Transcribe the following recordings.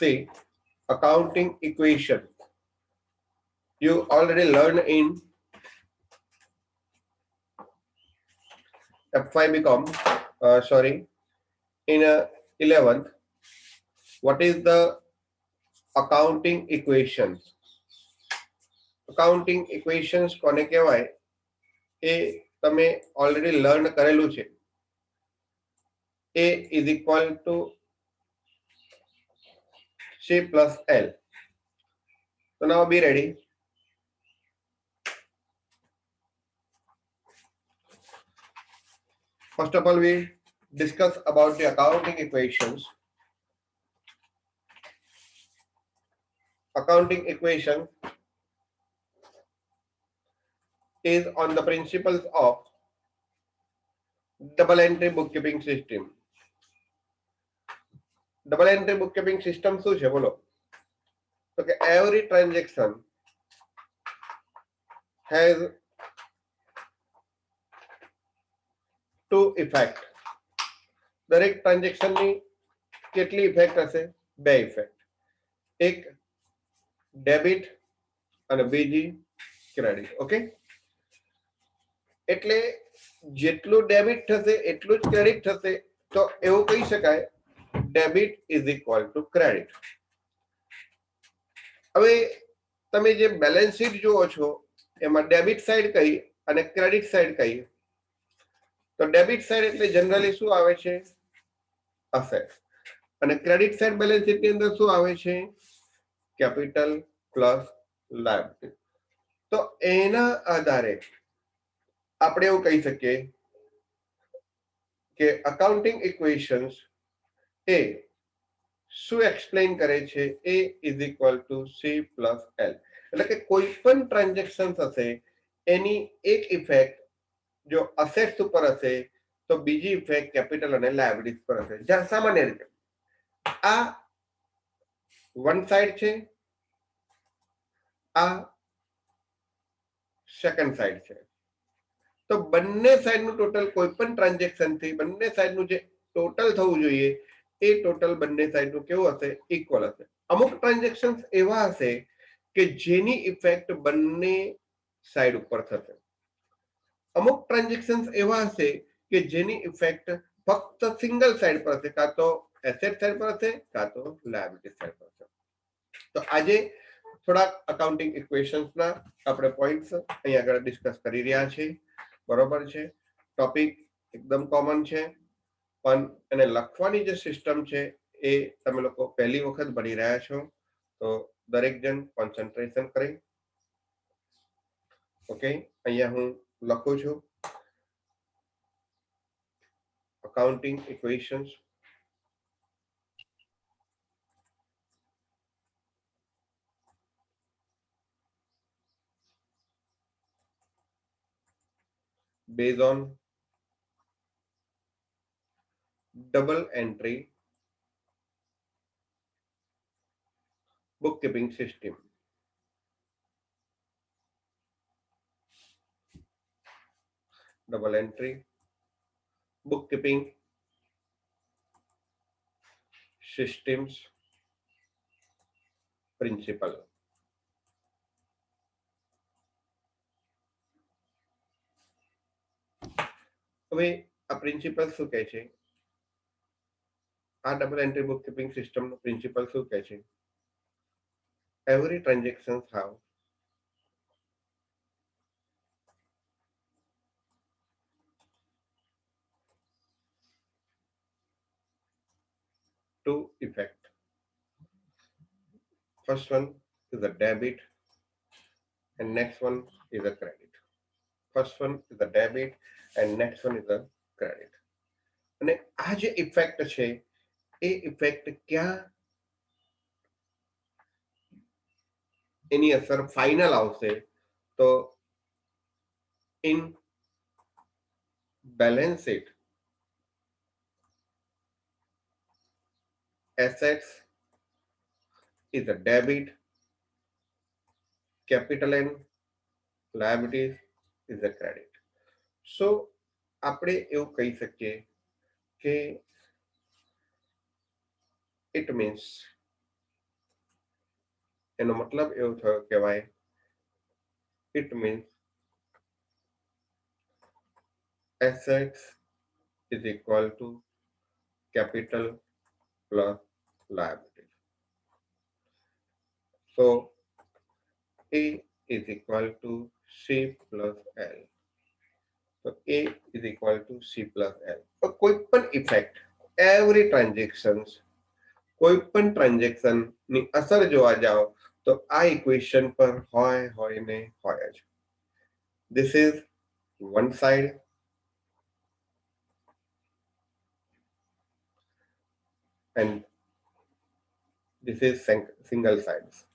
See, accounting equation you already learned in F5 BCom, sorry, in 11th. What is the accounting equations? Accounting equations કોને કહેવાય એ તમે already learn કરેલું છે. A is equal to C plus L. So now be ready. First of all, we discuss about the accounting equations. Accounting equation is on the principles of double entry bookkeeping system. Double entry bookkeeping system શું છે બોલો? તો કે every transaction has two effect. દરેક transaction ની કેટલી effect હશે? બે ઇફેક્ટ. એક ડેબિટ અને બીજી ક્રેડિટ. ઓકે, એટલે જેટલું ડેબિટ થશે એટલું જ ક્રેડિટ થશે. તો એવું કહી શકાય debit is equal to credit. હવે તમે જે બેલેન્સ શીટ જુઓ છો એમાં ડેબિટ સાઈડ કઈ અને ક્રેડિટ સાઈડ કઈ? તો ડેબિટ સાઈડ એટલે જનરલી શું આવે છે? અસેટ. અને ક્રેડિટ સાઈડ બેલેન્સ શીટ ની અંદર શું આવે છે? Capital plus liability. તો એના આધારે આપણે એવું કહી શકીએ કે અકાઉન્ટિંગ ઇક્વેશન્સ એ શું એક્સપ્લેન કરે છે? A is equal to C plus L. એટલે કે કોઈ પણ ટ્રાન્ઝેક્શન હશે એની એક ઇફેક્ટ જો અસેટ્સ ઉપર હશે તો બીજી ઇફેક્ટ કેપિટલ અને લાયબિલિટીઝ પર હશે. જ્યાં સામાન્ય રીતે આ વન સાઈડ છે, આ સેકન્ડ સાઈડ છે. તો બંને સાઈડનું ટોટલ કોઈ પણ ટ્રાન્ઝેક્શન થી બંને સાઈડનું જે ટોટલ થવું જોઈએ એ ટોટલ બંને સાઈડનું કેવું હશે? ઇક્વલ હશે. અમુક ટ્રાન્ઝેક્શન એવા હશે કે જેની ઇફેક્ટ બંને સાઈડ ઉપર થશે. અમુક ટ્રાન્ઝેક્શન એવા હશે કે જેની ઇફેક્ટ ફક્ત સિંગલ સાઈડ પર હશે, કાં તો એસેટ સાઈડ પર હશે કાં તો લાયબિલિટી સાઈડ પર હશે. તો આજે થોડાક અકાઉન્ટિંગ ઇક્વેશન્સના આપણે પોઈન્ટ્સ અહીં આગળ ડિસ્કસ કરી રહ્યા છીએ. બરોબર છે? ટોપિક એકદમ કોમન છે, પણ એને લખવાની જે સિસ્ટમ છે એ તમે લોકો પહેલી વખત ભણી રહ્યા છો. તો દરેક જણ કોન્સન્ટ્રેશન કરી. ઓકે, અહીંયા હું લખું છું accounting equations. Based on double entry bookkeeping system. Double entry bookkeeping systems principle. હવે આ પ્રિન્સિપલ શું કહે છે? આ ડબલ એન્ટ્રી બુકકીપિંગ સિસ્ટમનો પ્રિન્સિપલ શું કહે છે? Every transactions have two effect. First one is a debit and next one is a credit. First one is a debit and next one is a credit. અને આ જે ઇફેક્ટ છે એ effect ક્યાં એની અસર ફાઇનલ આવશે? તો in balance sheet assets is a debit, capital and liabilities is a credit. So આપણે એવું કહી શકીએ કે it means એનો મતલબ એવો થયો કહેવાય, it means assets is equal to capital plus liability. So A is equal to C plus L. So A is equal to C plus L. તો કોઈ પણ ઇફેક્ટ, એવરી ટ્રાન્ઝેક્શન્સ, કોઈ પણ ટ્રાન્ઝેક્શન ની અસર જોવા જાઓ તો આ ઇક્વેશન પર હોય ને હોય જ. This is one side and this is single sides.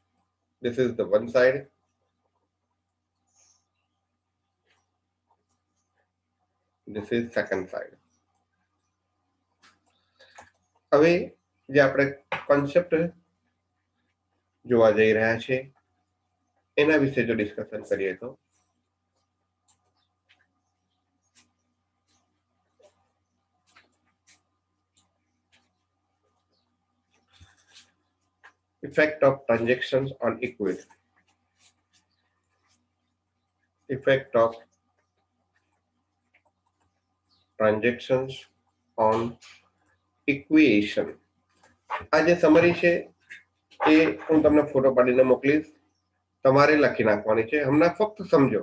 This is the one side, this is second side. હવે જે આપણે કોન્સેપ્ટ જોવા જઈ રહ્યા છે એના વિશે જો ડિસ્કશન કરીએ તો effect of transactions on equity. Effect of transactions on equation. આ જે સમરી છે એ હું તમને ફોટો પાડીને મોકલીશ, તમારે લખી નાખવાની છે. હમણાં ફક્ત સમજો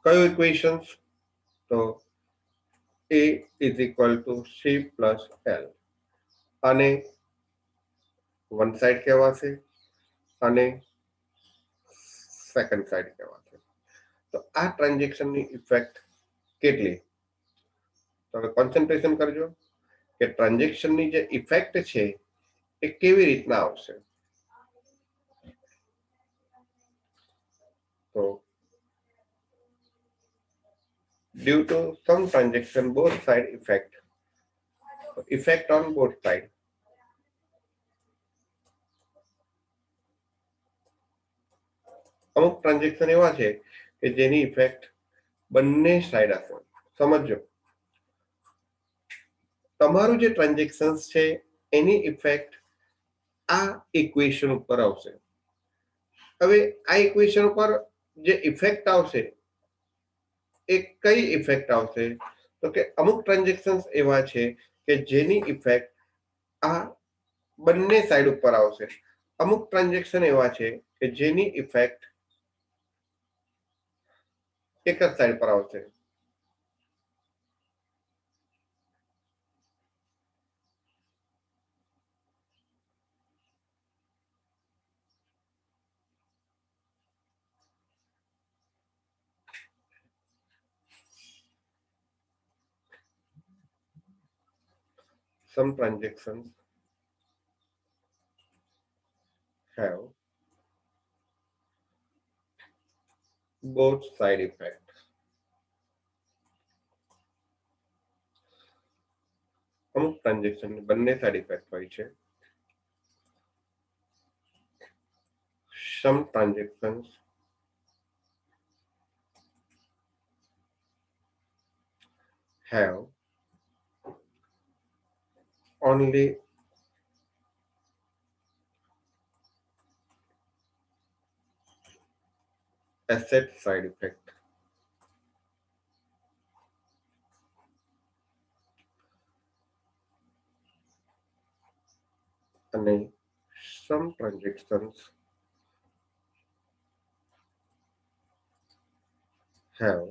કયો ઇક્વેશન્સ, તો A is equal to C plus L. આને વન સાઈડ કહેવાશે અને સેકન્ડ સાઈડ કહેવાશે. તો આ ટ્રાન્ઝેક્શનની ઇફેક્ટ કેટલી, તો હવે કોન્સન્ટ્રેશન કરજો કે ટ્રાન્ઝેક્શનની જે ઇફેક્ટ છે એ કેવી રીતના આવશે. તો due to some transaction both side effect on both side. અમુક ટ્રાન્ઝેક્શન એવા છે કે જેની ઇફેક્ટ બંને સાઈડ હશે. સમજો તમારું જે ટ્રાન્ઝેક્શન્સ છે એની ઇફેક્ટ આ ઇક્વેશન ઉપર આવશે. હવે આ ઇક્વેશન ઉપર જે ઇફેક્ટ આવશે એ કઈ ઇફેક્ટ આવશે, તો કે અમુક ટ્રાન્ઝેક્શન્સ એવા છે કે જેની ઇફેક્ટ આ બંને સાઈડ ઉપર આવશે. અમુક ટ્રાન્ઝેક્શન એવા છે કે જેની ઇફેક્ટ એક જ સાઈડ પર આવશે. Some transactions have both side effect. અમુક ટ્રાન્ઝેક્શન બંને સાઈડ ઇફેક્ટ હોય છે. Some transactions have only asset side effect. અને some transactions have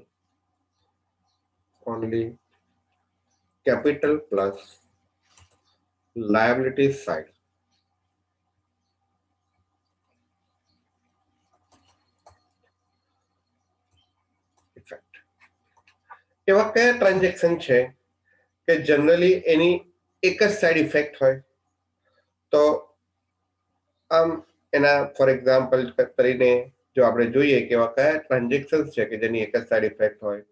only capital plus liability side. Effect. એવા કયા ટ્રાન્ઝેક્શન છે કે જનરલી એની એક જ સાઈડ ઇફેક્ટ હોય, તો આમ એના ફોર એક્ઝામ્પલ કરીને જો આપણે જોઈએ કે એવા કયા ટ્રાન્ઝેક્શન છે કે જેની એક જ સાઈડ ઇફેક્ટ હોય,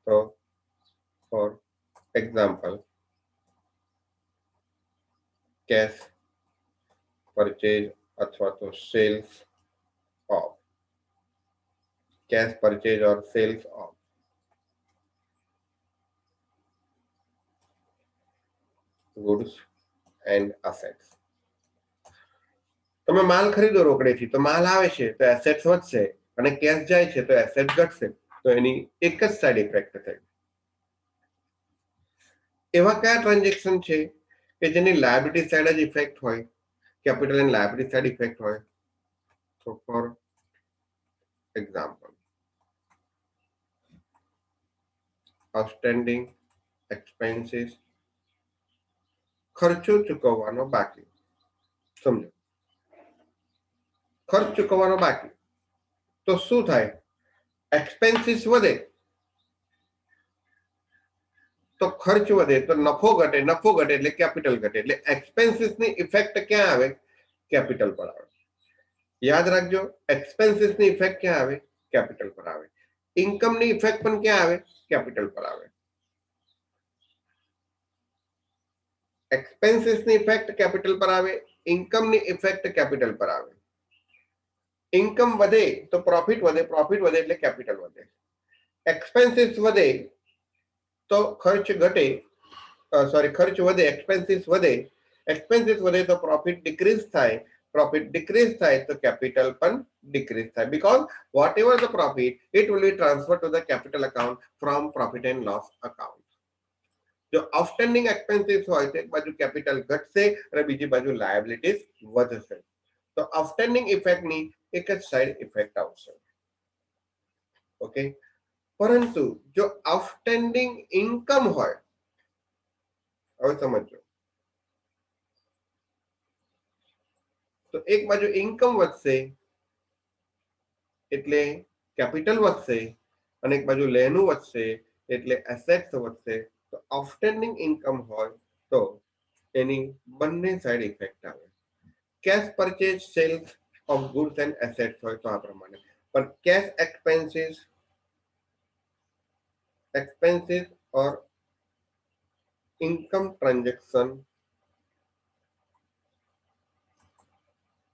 તો ફોર એક્ઝામ્પલ કેશ પરચેજ અથવા તો sales of, cash purchase or sales of goods and assets. તમે માલ ખરીદો રોકડેથી તો માલ આવે છે તો એસેટ્સ વધશે અને કેશ જાય છે તો એસેટ ઘટશે, તો એની એક જ સાઈડ ઇફેક્ટ થાય. એવા કયા ટ્રાન્ઝેક્શન છે કે જેની લાયબિલિટી સાઈડ જ ઇફેક્ટ હોય, capital and liability side effect હોય? તો ફોર એક્ઝામ્પલ, આઉટસ્ટેન્ડિંગ એક્સપેન્સીસ, ખર્ચો ચૂકવવાનો બાકી. સમજો, ખર્ચ ચૂકવવાનો બાકી તો શું થાય? એક્સપેન્સીસ વધે તો ખર્ચ વધે તો નફો ઘટે, નફો ઘટે એટલે કેપિટલ ઘટે, એટલે એક્સપેન્સીસ ની ઇફેક્ટ ક્યાં આવે? કેપિટલ પર આવે. યાદ રાખજો, એક્સપેન્સીસ ની ઇફેક્ટ ક્યાં આવે? કેપિટલ પર આવે. ઇન્કમ ની ઇફેક્ટ પણ ક્યાં આવે? કેપિટલ પર આવે. એક્સપેન્સીસ ની ઇફેક્ટ કેપિટલ પર આવે, ઇન્કમ ની ઇફેક્ટ કેપિટલ પર આવે. ઇન્કમ વધે તો પ્રોફિટ વધે, પ્રોફિટ વધે એટલે કેપિટલ વધે. એક્સપેન્સીસ વધે તો ખર્ચ ઘટે, સોરી ખર્ચ વધે, એક્સપેન્સીસ વધે, એક્સપેન્સીસ વધે તો પ્રોફિટ ડિક્રીઝ થાય, પ્રોફિટ ડિક્રીઝ થાય તો કેપિટલ પણ ડિક્રીઝ થાય, because whatever the profit it will be transfer to the capital account from profit and loss account. જો આઉટસ્ટેન્ડિંગ એક્સપેન્સીસ હોય તો એક બાજુ કેપિટલ ઘટશે અને બીજી બાજુ લાયબિલિટીઝ વધશે, તો આઉટસ્ટેન્ડિંગ ઇફેક્ટની એક જ સાઈડ ઇફેક્ટ આવશે. ઓકે, પરંતુ જો આઉટસ્ટેન્ડિંગ ઇન્કમ હોય, હવે સમજો, તો એક બાજુ ઇન્કમ વધશે એટલે કેપિટલ વધશે અને એક બાજુ લેનું વધશે એટલે એસેટ્સ વધશે. તો આઉટસ્ટેન્ડિંગ ઇન્કમ હોય તો એની બંને સાઈડ ઇફેક્ટ આવે. Cash purchase sales of goods and assets હોય તો આ પ્રમાણે, પણ cash expenses or income transaction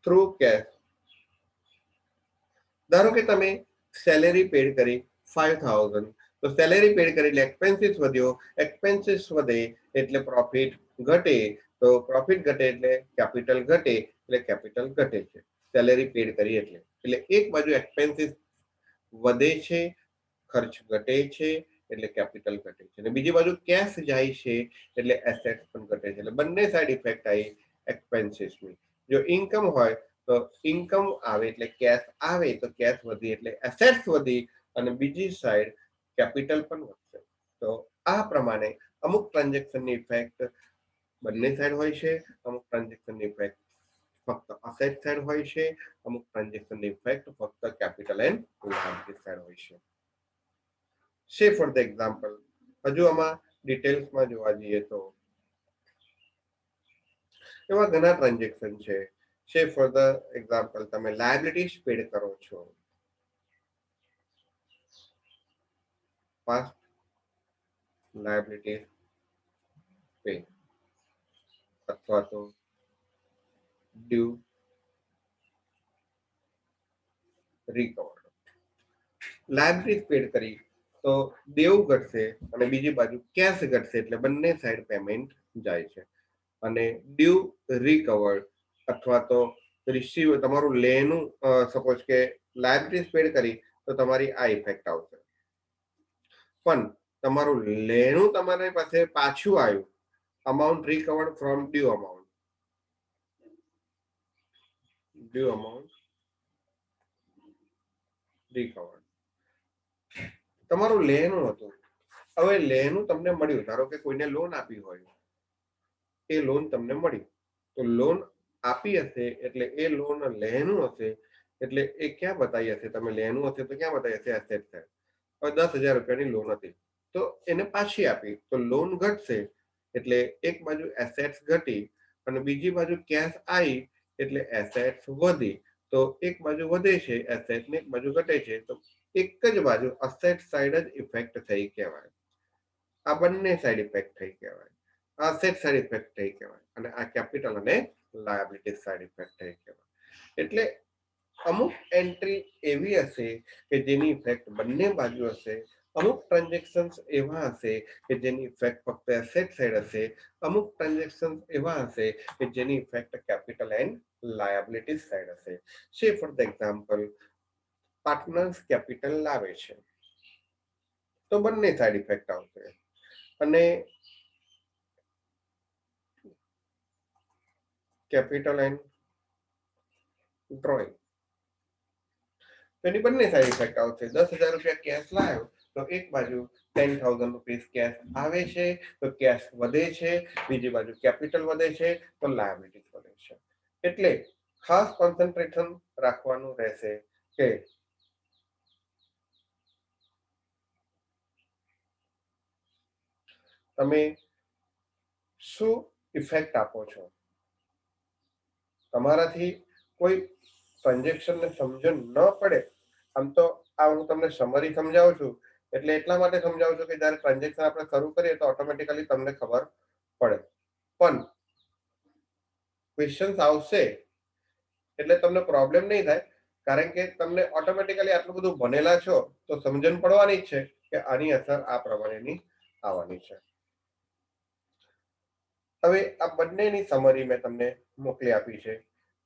through cash. ધારો કે તમે સેલેરી પેડ કરી 5000, તો સેલેરી પેડ કરી એટલે એક્સપેન્સીસ વધ્યો, એક્સપેન્સીસ વધે એટલે પ્રોફિટ ઘટે, તો પ્રોફિટ ઘટે એટલે કેપિટલ ઘટે, એટલે કેપિટલ ઘટે છે સેલેરી પેડ કરી એટલે. એટલે એક બાજુ એક્સપેન્સીસ વધે છે, ખર્ચ ઘટે છે એટલે કેપિટલ ઘટે છે, અને બીજી બાજુ કેશ જાય છે એટલે એસેટ્સ પણ ઘટે છે, એટલે બંને સાઈડ ઇફેક્ટ આવી એક્સપેન્સીસની. જો ઇન્કમ હોય તો ઇન્કમ આવે એટલે કેશ આવે તો કેશ વધી એટલે એસેટ્સ વધી અને બીજી સાઈડ કેપિટલ પણ વધશે. તો આ પ્રમાણે અમુક ટ્રાન્ઝેક્શનની ઇફેક્ટ બંને સાઈડ હોય છે, અમુક ટ્રાન્ઝેક્શનની ઇફેક્ટ ફક્ત અસેટ સાઈડ હોય છે, અમુક ટ્રાન્ઝેક્શનની ઇફેક્ટ ફક્ત કેપિટલ એન્ડ લાયબિલિટી સાઈડ હોય છે. સે ફોર ધ એક્ઝામ્પલ, હજુ આમાં ડિટેલ્સમાં જોવા જઈએ તો એવા ઘણા ટ્રાન્ઝેક્શન છે. સે ફોર ધ એક્ઝામ્પલ, તમે લાયબિલિટીઝ પેડ કરો છો, પાસ્ટ લાયબિલિટીઝ પે અથવા તો ડ્યુ રિકવર્ડ. લાયબિલિટીઝ પેડ કરી તો દેવું ઘટશે અને બીજી બાજુ કેશ ઘટશે, એટલે બંને સાઈડ પેમેન્ટ જાય છે. અને ડ્યુ રિકવર્ડ અથવા તો રિસીવ, તમારું લેનું, સપોઝ કે લાયબિલિટીઝ પેડ કરી તો તમારી આ ઇફેક્ટ આવશે, પણ તમારું લેનું તમારી પાસે પાછું આવ્યું, amount recovered from due amount, recovered. તમારું લેનું હતું, હવે લેનું તમને મળ્યું, ધારો કે કોઈને લોન આપી હોય, એ લોન તમને મળી, તો લોન આપી હશે એટલે એ લોન લેનું હશે, એટલે એ ક્યાં બતાવી હશે? તમે લેનું હશે તો ક્યાં બતાવી હશે? Asset side. હવે 10,000 રૂપિયાની લોન હતી તો એને પાછી આપી તો લોન ઘટશે, એટલે એક બાજુ એસેટ્સ ઘટી અને બીજી બાજુ કેશ આવી એટલે એસેટ્સ વધી, તો એક બાજુ વધે છે એસેટ ને એક બાજુ ઘટે છે, તો એક જ બાજુ અસેટ સાઈડ જ ઇફેક્ટ થઈ કહેવાય. આ બંને સાઈડ ઇફેક્ટ થઈ કહેવાય. આ અસેટ સાઈડ ઇફેક્ટ થઈ કહેવાય અને આ કેપિટલ અને લાયબિલિટી સાઈડ ઇફેક્ટ થઈ કહેવાય. એટલે અમુક એન્ટ્રી એવી હશે કે જેની ઇફેક્ટ બંને બાજુ હશે, અમુક ટ્રાન્ઝેક્શન્સ એવા હશે કે જેની ઇફેક્ટ ફક્ત એસેટ સાઈડ હશે, અમુક ટ્રાન્ઝેક્શન્સ એવા હશે કે જેની effect capital and liability side હશે. સે for the example, partners capital લાવે છે તો બંને સાઈડ ઇફેક્ટ આવશે, અને કેપિટલ એન્ડ ડ્રોઈંગ એની બંને સાઈડ ઇફેક્ટ આવશે. 10,000 રૂપિયા કેશ લાવ્યો તો એક બાજુ 10,000 રૂપીસ કેશ આવે છે તો કેશ વધે છે, બીજી બાજુ કેપિટલ વધે છે તો લાયબિલિટી વધે છે. એટલે ખાસ કોન્સન્ટ્રેશન રાખવાનું રહેશે કે તમે શું ઇફેક્ટ આપો છો. તમારાથી કોઈ ટ્રાન્ઝેક્શનને સમજણ ન પડે, આમ તો આ હું તમને સમરી સમજાવું છું એટલે એટલા માટે સમજાવું છું કે જ્યારે ટ્રાન્ઝેક્શન આપણે શરૂ કરીએ તો ઓટોમેટિકલી તમને ખબર પડે, પણ ક્વેશ્ચન્સ આવશે એટલે તમને પ્રોબ્લેમ નહીં થાય, કારણ કે તમને ઓટોમેટિકલી આટલું બધું ભણેલા છો તો સમજણ પડવાની જ છે કે આની અસર આ પ્રમાણેની આવવાની છે. હવે આ બંનેની સમરી મેં તમને મોકલી આપી છે.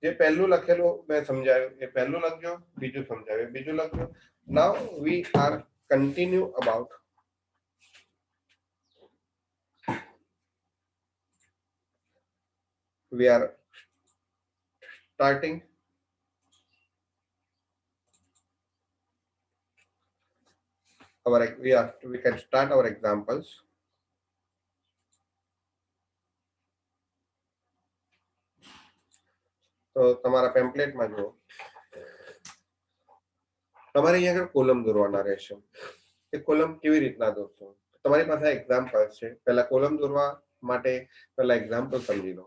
જે પહેલું લખેલું મેં સમજાવ્યું એ પહેલું લખજો, બીજું સમજાવ્યું બીજું લખજો. Now we are continue about we are starting we can start our examples. તો તમારા પેમ્પલેટમાં જુઓ, તમારે અહીંયા આગળ કોલમ દોરવાના રહેશે. એ કોલમ કેવી રીતના દોરશો? તમારી પાસે એક્ઝામ્પલ છે. પહેલા કોલમ દોરવા માટે પહેલા એક્ઝામ્પલ સમજી લો.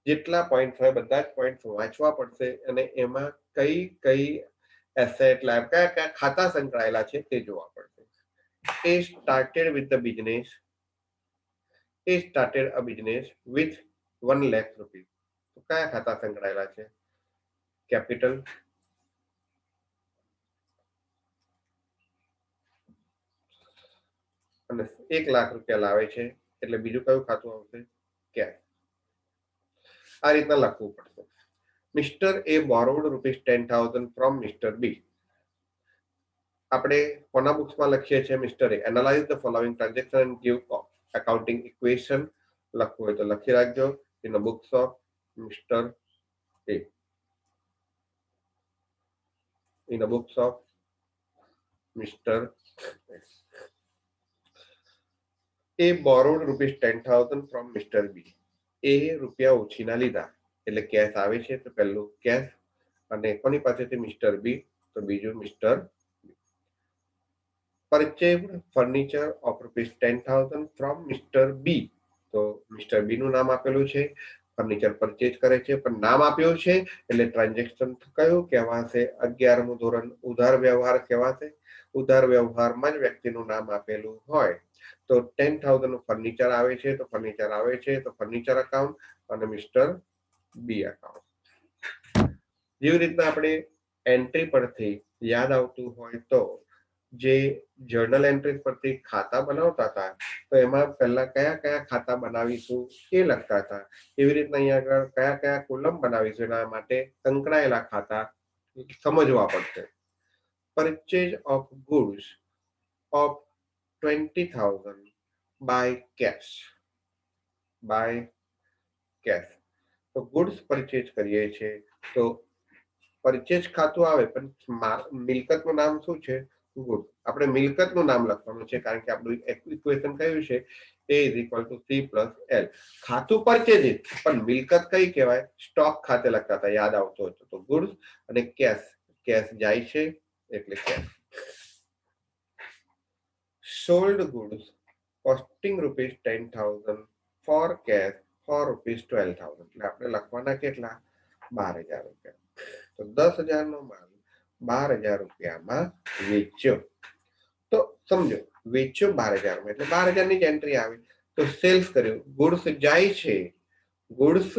જેટલા પોઈન્ટ હોય બધા જ પોઈન્ટ વાંચવા પડશે અને એમાં કઈ કઈ એસેટ લાયબ કયા કયા ખાતા સંકળાયેલા છે તે જોવા પડશે. A started with the business, A started a business with 1 lakh rupees. તો કયા ખાતા સંકળાયેલા છે? કેપિટલ, અને 1 લાખ રૂપિયા લાવે છે એટલે બીજું કયું ખાતું આવશે? કેશ. આ રીતના લખવું પડશે. Mister A borrowed ₹10,000 from mister B. આપણે કોના બુક્સમાં લખીએ છીએ? Mister A. Analyse the following transaction and give accounting equation. લખવું હોય તો લખી રાખજો. In the books of mister A. In the books of mister A borrowed ₹10,000 from mister B. A રૂપિયા ઉછીના લીધા એટલે કેશ આવે છે તો પહેલું કેશ, અને કોની પાસેથી? મિસ્ટર બી, તો બીજું mister purchased furniture of ₹10,000 from Mr. B. તો મિસ્ટર બી નું નામ આપેલું છે, ફર્નિચર પરચેજ કરે છે પણ નામ આપ્યું છે એટલે ટ્રાન્ઝેક્શન કયું કહેવાશે? 11મું ધોરણ ઉધાર વ્યવહાર કહેવાશે. ઉધાર વ્યવહારમાં જ વ્યક્તિનું નામ આપેલું હોય તો 10,000 નું ફર્નિચર આવે છે તો ફર્નિચર આવે છે તો ફર્નિચર અકાઉન્ટ અને મિસ્ટર બી અકાઉન્ટ. જેવી રીતના આપણે એન્ટ્રી પરથી યાદ આવતું હોય તો જે જર્નલ એન્ટ્રી પરથી ખાતા બનાવતા હતા તો એમાં પહેલા કયા કયા ખાતા બનાવીશું એ લખતા હતા. એવી રીતના અહીંયા આગળ કયા કયા કોલમ બનાવીશું એના માટે સંકળાયેલા ખાતા સમજવા પડશે. Purchase of goods of 20,000 by cash. By cash. તો ગુડ્સ પરચેજ કરીએ છીએ તો પરચેજ ખાતું આવે પણ મિલકતનું નામ શું છે? ગુડ. આપણે મિલકતનું નામ લખવાનું છે કારણ કે આપણું ઇક્વેશન કયું છે? A = C + L. ખાતું પરચેજ પણ મિલકત કઈ કહેવાય? સ્ટોક ખાતે લખતા હતા, યાદ આવતો હતો તો ગુડ્સ, અને કેશ, કેશ જાય છે એટલે cash. Sold goods costing ₹10,000 for cash for ₹12,000. એટલે આપણે લખવાના કેટલા? 12,000 રૂપિયા. તો 10,000 નો માલ 12,000 રૂપિયામાં વેચ્યો. તો સમજો વેચ્યો 12,000 માં એટલે 12,000 ની જ એન્ટ્રી આવી. તો સેલ્સ કર્યું, ગુડ્સ જાય છે, ગુડ્સ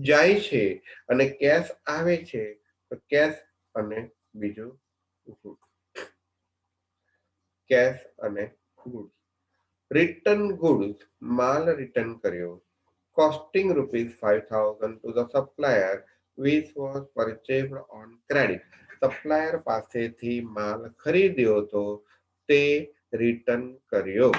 જાય છે અને કેશ આવે છે તો કેશ અને બીજું ગુડ. કેશ અને ગુડ્સ. રિટર્ન ગુડ્સ માલ રિટર્ન કર્યો, costing rupees 5000 to the supplier which was purchased on credit. Supplier પાસેથી માલ ખરીદ્યો તો તે રિટર્ન કર્યો.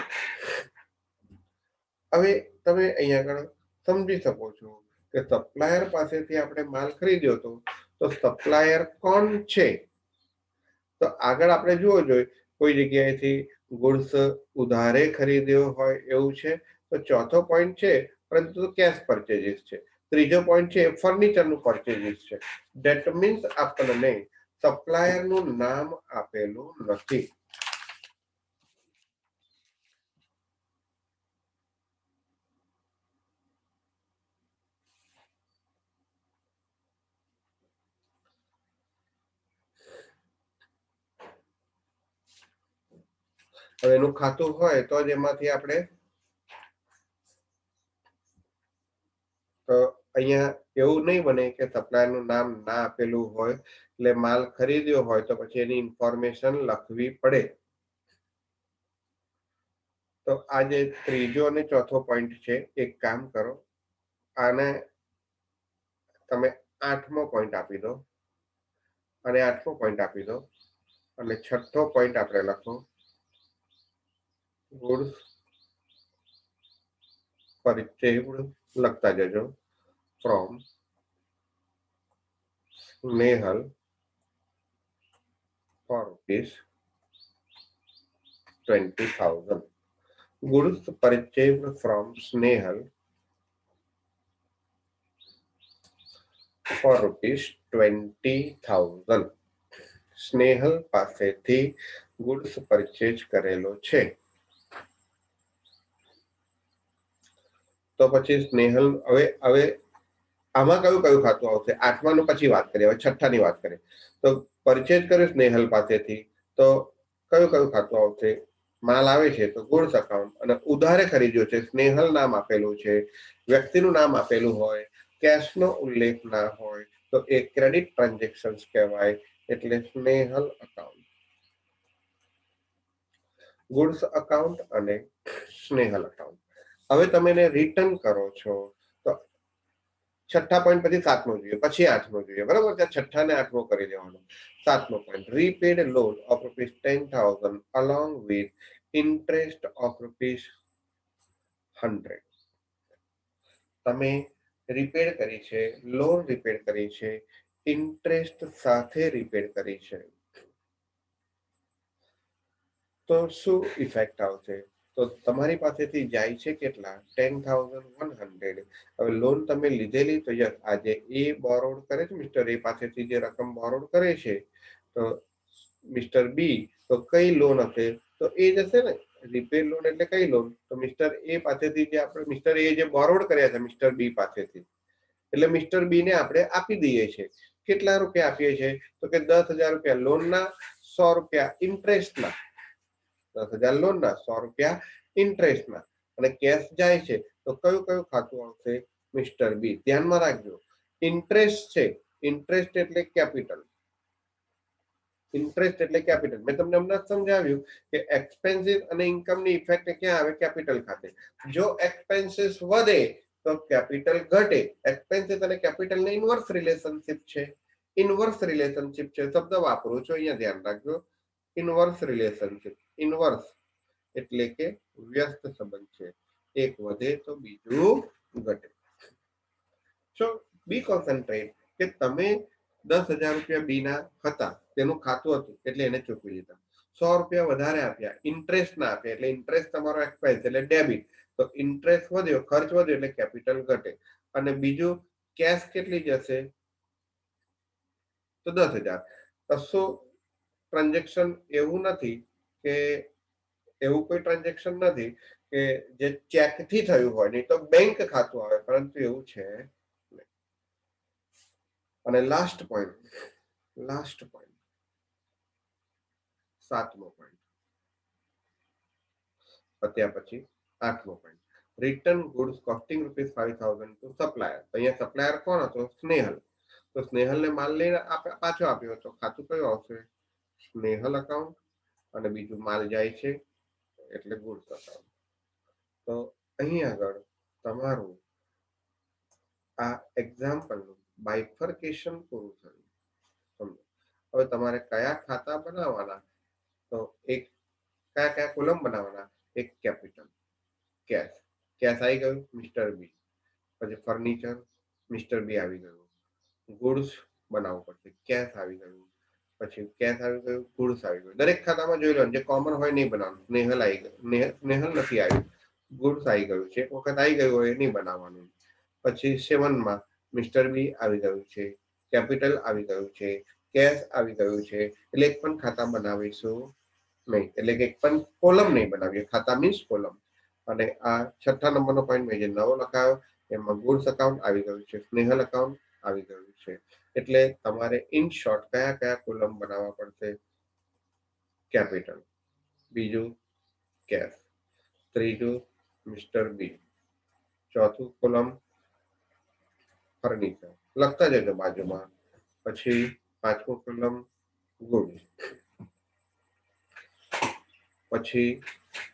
હવે તમે અહીંયા આગળ સમજી શકો છો કે સપ્લાયર પાસેથી આપણે માલ ખરીદ્યો હતો, તો સપ્લાયર કોણ છે? તો આગળ આપણે જોવો જોઈએ કોઈ જગ્યાએથી ગુડ્સ ઉધારે ખરીદ્યો હોય એવું છે, તો ચોથો પોઈન્ટ છે પરંતુ કેશ પરચેજીસ છે. ત્રીજો પોઈન્ટ છે ફર્નિચરનું પરચેજીસ છે. ધેટ મીન્સ આપણને સપ્લાયરનું નામ આપેલું નથી. હવે એનું ખાતું હોય તો જ એમાંથી આપણે, તો અહીંયા એવું નહીં બને કે સપ્લાયરનું નામ ના આપેલું હોય એટલે માલ ખરીદ્યો હોય તો પછી એની ઇન્ફોર્મેશન લખવી પડે. તો આ જે ત્રીજો અને ચોથો પોઈન્ટ છે, એક કામ કરો, આને તમે 8મો પોઈન્ટ આપી દો અને 8મો પોઈન્ટ આપી દો અને 6થો પોઈન્ટ આપણે લખો ગુડ્સ પરચેઝડ લખતા જજો from Snehal for rupees 20,000. Goods purchased from Snehal for rupees 20,000. Snehal પાસેથી ગુડ્સ પરચેજ કરેલો છે. તો પછી સ્નેહલ હવે આમાં કયું કયું ખાતું આવશે? 8માનું પછી વાત કરીએ, હવે 6ઠ્ઠાની વાત કરીએ. તો પરચેજ કર્યો સ્નેહલ પાસેથી, તો કયું કયું ખાતું આવશે? માલ આવે છે તો ગુડ્સ અકાઉન્ટ, અને ઉધારે ખરીદ્યો છે, સ્નેહલ નામ આપેલું છે, વ્યક્તિનું નામ આપેલું હોય, કેશનો ઉલ્લેખ ના હોય તો એ ક્રેડિટ ટ્રાન્ઝેક્શન કહેવાય, એટલે સ્નેહલ અકાઉન્ટ. ગુડ્સ અકાઉન્ટ અને સ્નેહલ અકાઉન્ટ. હવે તમે એને રિટર્ન કરો છો તો 6ઠ્ઠા પોઈન્ટ પછી 7મો જોઈએ, પછી 8મો જોઈએ, બરાબર? ત્યાં 6ઠ્ઠા ને 8મો કરી દેવાનો. 7મો point, repaid loan of rupees 10,000 along with interest of rupees 100. તમે રીપેડ કરી છે, લોન રીપેડ કરી છે, ઇન્ટરેસ્ટ સાથે રીપેડ કરી છે, તો શું ઇફેક્ટ આવશે? તો તમારી પાસેથી જાય છે કેટલા? 10,100. હવે લોન તમે લીધેલી, તો યસ, આજે એ બોરોડ કરે છે, મિસ્ટર એ પાસેથી જે રકમ બોરોડ કરે છે, તો મિસ્ટર બી, તો કઈ લોન હશે? તો એ જશે ને, રીપેડ લોન એટલે કઈ લોન? તો મિસ્ટર એ પાસેથી જે આપણે મિસ્ટર એ જે બોરોડ કર્યા છે મિસ્ટર બી પાસેથી, એટલે મિસ્ટર બી ને આપણે આપી દઈએ છીએ. કેટલા રૂપિયા આપીએ છીએ? તો કે 10,000 રૂપિયા લોનના, 100 રૂપિયા ઇન્ટરેસ્ટના. 10,000 લોનના, 100 રૂપિયા ઇન્ટરેસ્ટના, અને કેશ જાય છે તો કયું કયું ખાતું આવશે? મિસ્ટર બી. ધ્યાનમાં રાખજો, ઇન્ટરેસ્ટ છે, ઇન્ટરેસ્ટ એટલે કેપિટલ. ઇન્ટરેસ્ટ એટલે કેપિટલ. મેં તમને હમણાં સમજાવ્યું કે એક્સપેન્સીસ અને ઇન્કમની ઇફેક્ટ ક્યાં આવે? કેપિટલ ખાતે. જો એક્સપેન્સીસ વધે તો કેપિટલ ઘટે. એક્સપેન્સીસ અને કેપિટલની ઇન્વર્સ રિલેશનશિપ છે. ઇન્વર્સ રિલેશનશિપ છે શબ્દ વાપરું છું, અહીંયા ધ્યાન રાખજો. ઇન્વર્સ રિલેશનશિપ, ઇન્વર્સ એટલે કે વ્યસ્ત સંબંધ છે. એક વધે તો બીજું ઘટે. સો બી કોન્સન્ટ્રેટ કે તમે 10,000 રૂપિયા બી ના હતા, તેનું ખાતું હતું એટલે એને ચૂકવી લીધા. 100 રૂપિયા વધારે આપ્યા, ઇન્ટરેસ્ટ ના આપ્યા, એટલે ઇન્ટરેસ્ટ તમારો એક્સપેન્સ એટલે ડેબિટ. તો ઇન્ટરેસ્ટ વધ્યો, ખર્ચ વધ્યો એટલે કેપિટલ ઘટે. અને બીજું કેશ કેટલી જશે? તો 10,000. કશું ટ્રાન્ઝેક્શન એવું નથી કે, એવું કોઈ ટ્રાન્ઝેક્શન નથી કે જે ચેક થી થયું હોય, નહીં તો બેંક ખાતું આવે, પરંતુ એવું છે. અને લાસ્ટ પોઈન્ટ, 7મો પોઈન્ટ પત્યા પછી 8મો point, return goods costing rupees 5,000 to supplier. અહીંયા સપ્લાયર કોણ હતો? સ્નેહલ. તો સ્નેહલને માલ લઈને પાછો આપ્યો હતો, ખાતું કયું આવશે? સ્નેહલ અકાઉન્ટ. અને બીજું માલ જાય છે એટલે ગુડ્સ અકાઉન્ટ. તો અહીં આગળ તમારું આ એક્ઝામ્પલનું બાયફર્કેશન પૂરું થયું. સમજો. હવે તમારે કયા ખાતા બનાવવાના, તો એક કયા કયા કોલમ બનાવવાના, એક કેપિટલ કેશ, કેશ આવી ગયું મિસ્ટર બી, પછી ફર્નિચર મિસ્ટર બી આવી ગયું, ગુડ્સ બનાવવું પડશે કેશ આવી ગયું, પછી કેશ આવી ગયું, ગુડ્સ આવી ગયું. દરેક ખાતામાં જોઈ લો જે કોમન હોય નહીં બનાવવાનું. સ્નેહલ આવી ગયું, સ્નેહલ નથી આવ્યું, ગુડ્સ આવી ગયું છે, એક વખત આવી ગયું હોય નહીં બનાવવાનું. પછી 7 માં મિસ્ટર બી આવી ગયું છે, કેપિટલ આવી ગયું છે, કેશ આવી ગયું છે, એટલે એક પણ ખાતા બનાવીશું નહીં, એટલે કે એક પણ કોલમ નહીં બનાવીએ. ખાતા મીન્સ કોલમ. અને આ છઠ્ઠા નંબરનો પોઈન્ટ મેં જે નવો લખાયો એમાં ગુડ્સ અકાઉન્ટ આવી ગયું છે, સ્નેહલ અકાઉન્ટ આવી ગયું છે. એટલે તમારે ઇન શોર્ટ કયા કયા કોલમ બનાવવા પડશે? કેપિટલ, બીજું કેશ, ત્રીજું મિસ્ટર બી, ચોથું કોલમ ફર્નિચર લખતા જજો બાજુમાં, પછી પાંચમું કોલમ ગુડ્સ, પછી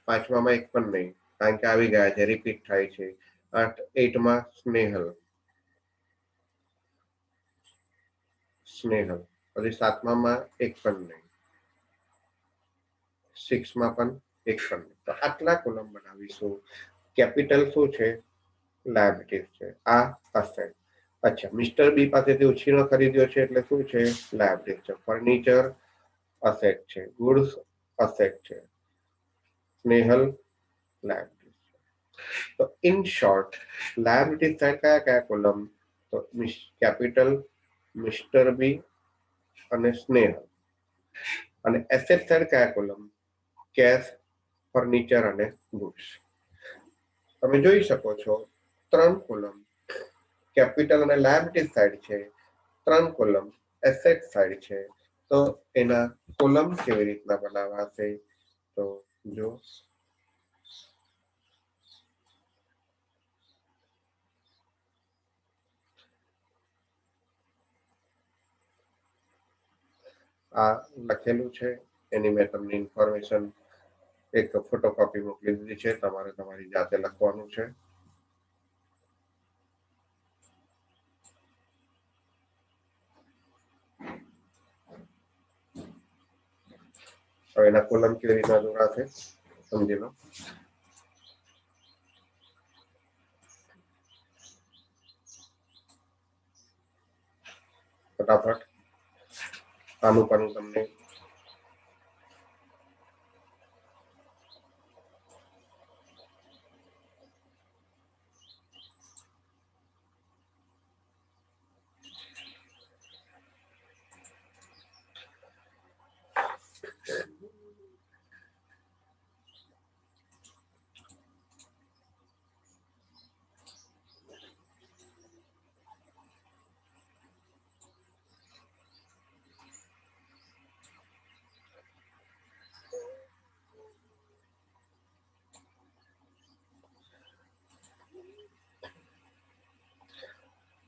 પાંચમામાં એક પણ નહીં કારણ કે આવી ગયા છે, રિપીટ થાય છે. 8 માં સ્નેહલ, પછી 7માં એક પણ નહીં, 6 માં પણ એક પણ નહીં. તો આટલા કોલમ બનાવીશું. કેપિટલ શું છે? લાયબિલિટીઝ છે. આ અસેટ. અચ્છા, મિસ્ટર બી પાસેથી ઉછીનો ખરીદ્યો છે એટલે શું છે? લાયબિલિટી છે. ફર્નિચર અસેટ છે, ગુડ્સ અસેટ છે, સ્નેહલ લાયબિલિટી. તો ઇન શોર્ટ લાયબિલિટી સાઈડ કયા કયા કોલમ? તો કેપિટલ, મિસ્ટર બી અને સ્નેહલ. અને એસેટ સાઈડ કયા કોલમ? કેશ, ફર્નિચર અને ગુડ્સ. તમે જોઈ શકો છો 3 કોલમ કેપિટલ અને લાયબિલિટી સાઈડ છે, 3 કોલમ એસેટ સાઈડ છે. તો એના કોલમ કેવી રીતના બનાવાશે? તો જો આ લખેલું છે, એની મેં તમને ઇન્ફોર્મેશન એક ફોટોકોપી મોકલી દીધી છે, તમારે તમારી જાતે લખવાનું છે. હવે એના કોલમ કેવી રીતના દોરાશે સમજી લો. ફટાફટ આનું પણ તમને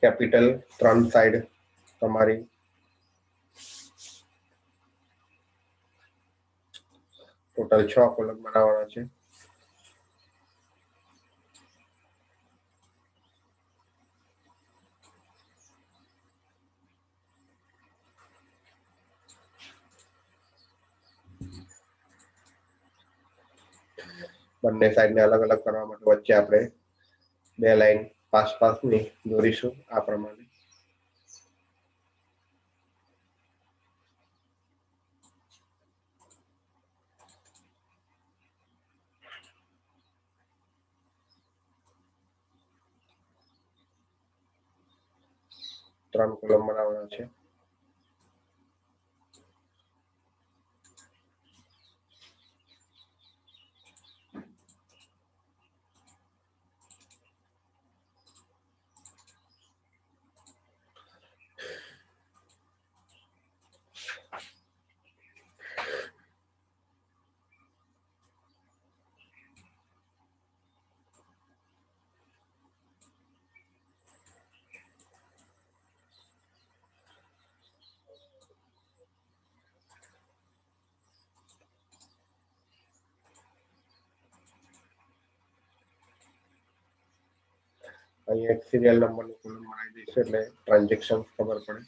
કેપિટલ 3 સાઈડ તમારી ટોટલ 6 કોલમ બનાવવાના છે. બંને સાઈડને અલગ અલગ કરવા માટે વચ્ચે આપણે 2 લાઈન પાસની દોરીશું આ પ્રમાણે. ત્રણ કોલમ બનાવવાના છે. અહીંયા એક સિરિયલ નંબરનો કોલમ બનાવી દઈશું એટલે ટ્રાન્ઝેક્શન ખબર પડે.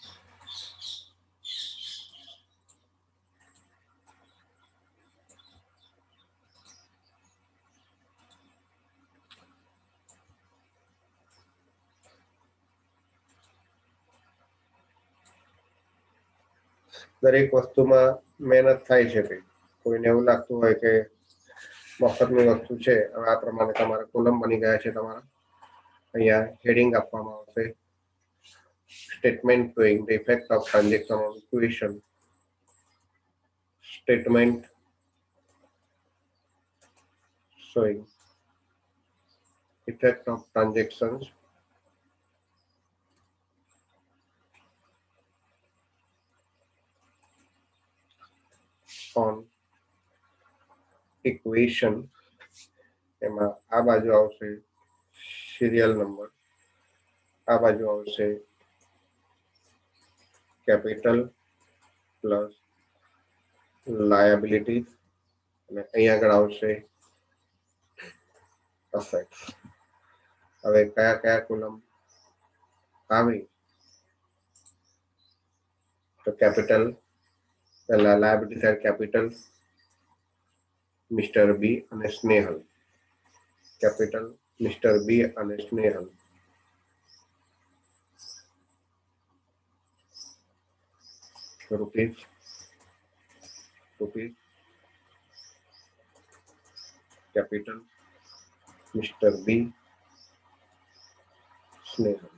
દરેક વસ્તુમાં મહેનત થાય છે. કોઈને એવું લાગતું હોય કે મફતની વસ્તુ છે. હવે આ પ્રમાણે તમારા કોલમ બની ગયા છે. તમારા અહીંયા હેડિંગ આપવામાં આવશે, statement showing the effect of transaction on equation, statement showing effect of transactions on equation. એમાં આ બાજુ આવશે સિરિયલ નંબર, આ બાજુ આવશે કેપિટલ પ્લસ લાયબિલિટીઝ અને અહીંયા આગળ આવશે અસેટ્સ. હવે કયા કયા કોલમ આવી તો કેપિટલ, પહેલા લાયબિલિટી સાઈડ કેપિટલ, મિસ્ટર બી અને સ્નેહલ. કેપિટલ મિસ્ટર બી અને સ્નેહલ. રૂપીસ કેપિટલ મિસ્ટર બી સ્નેહલ.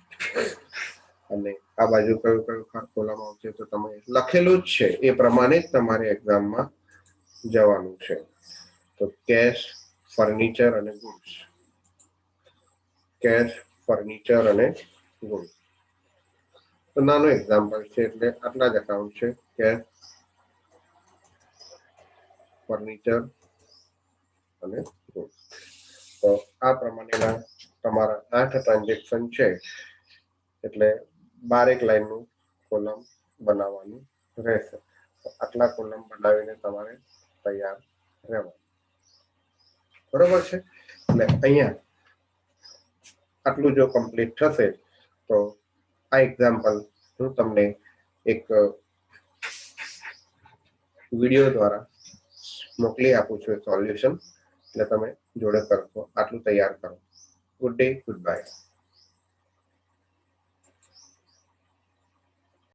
અને આ બાજુ કયું કયું કોલમ આવશે તો તમે લખેલું જ છે એ પ્રમાણે જ તમારે એક્ઝામમાં જવાનું છે. તો કેશ, ફર્નિચર અને ગુડ્સ. કેશ, ફર્નિચર અને ગુડ્સ. તો નાનો એક્ઝામ્પલ છે એટલે આટલા જ અકાઉન્ટ છે, કેશ, ફર્નિચર અને ગુડ્સ. તો આ પ્રમાણેના તમારા 8 ટ્રાન્ઝેક્શન છે એટલે 12 લાઈનનું કોલમ બનાવવાનું રહેશે. તો આટલા કોલમ બનાવીને તમારે તૈયાર રહેવાનું. બરોબર છે. એટલે અહીંયા આટલું જો કમ્પ્લીટ થશે તો આ એક્ઝામ્પલ હું તમને એક વિડીયો દ્વારા મોકલી આપું છું સોલ્યુશન, એટલે તમે જોડે કરશો. આટલું તૈયાર કરો. Good day, good bye.